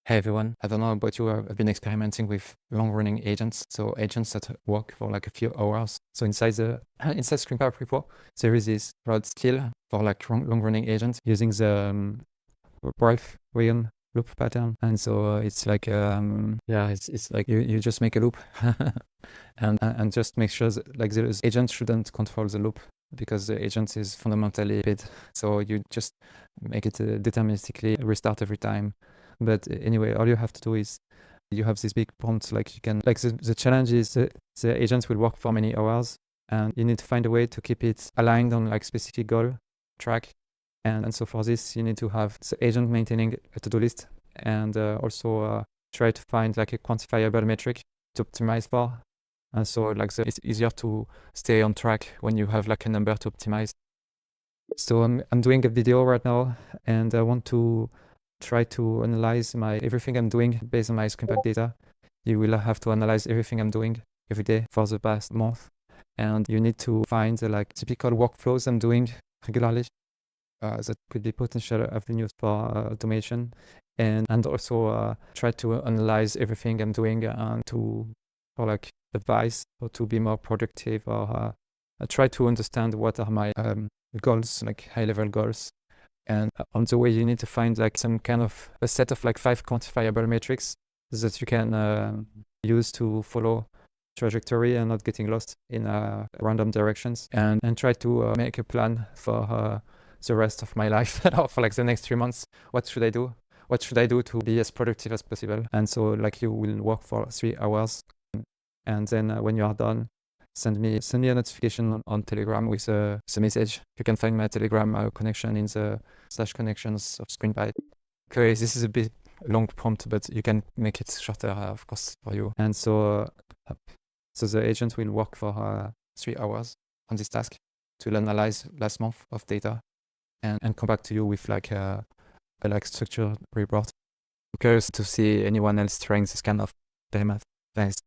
Hey everyone, I don't know about you, I've been experimenting with long-running agents, so agents that work for like a few hours. So inside Screenpipe repo, there is this route skill for like long-running agents using the brief Wayon loop pattern. And so it's like, yeah, it's like you just make a loop and just make sure that like the agent shouldn't control the loop because the agent is fundamentally paid. So you just make it deterministically restart every time. But anyway, all you have to do is you have this big prompt, like you can, like the challenge is the agents will work for many hours and you need to find a way to keep it aligned on like specific goal track. And so for this, you need to have the agent maintaining a to-do list and also try to find like a quantifiable metric to optimize for. And so like it's easier to stay on track when you have like a number to optimize. So I'm doing a video right now and I want to try to analyze everything I'm doing based on my Screenpipe data. You will have to analyze everything I'm doing every day for the past month. And you need to find the like typical workflows I'm doing regularly that could be potential avenues for automation. And also try to analyze everything I'm doing and for like advice or to be more productive or try to understand what are my goals, like high-level goals. And on the way, you need to find like some kind of a set of like 5 quantifiable metrics that you can use to follow trajectory and not getting lost in random directions. And try to make a plan for the rest of my life or for like the next 3 months. What should I do? What should I do to be as productive as possible? And so like you will work for 3 hours. And then when you are done, send me a notification on Telegram with the message. You can find my Telegram connection in the /connections of Screenpipe. Okay, this is a bit long prompt, but you can make it shorter, of course, for you. And so the agent will work for 3 hours on this task to analyze last month of data and come back to you with like a structured report. I'm curious to see anyone else trying this kind of dilemma. Thanks.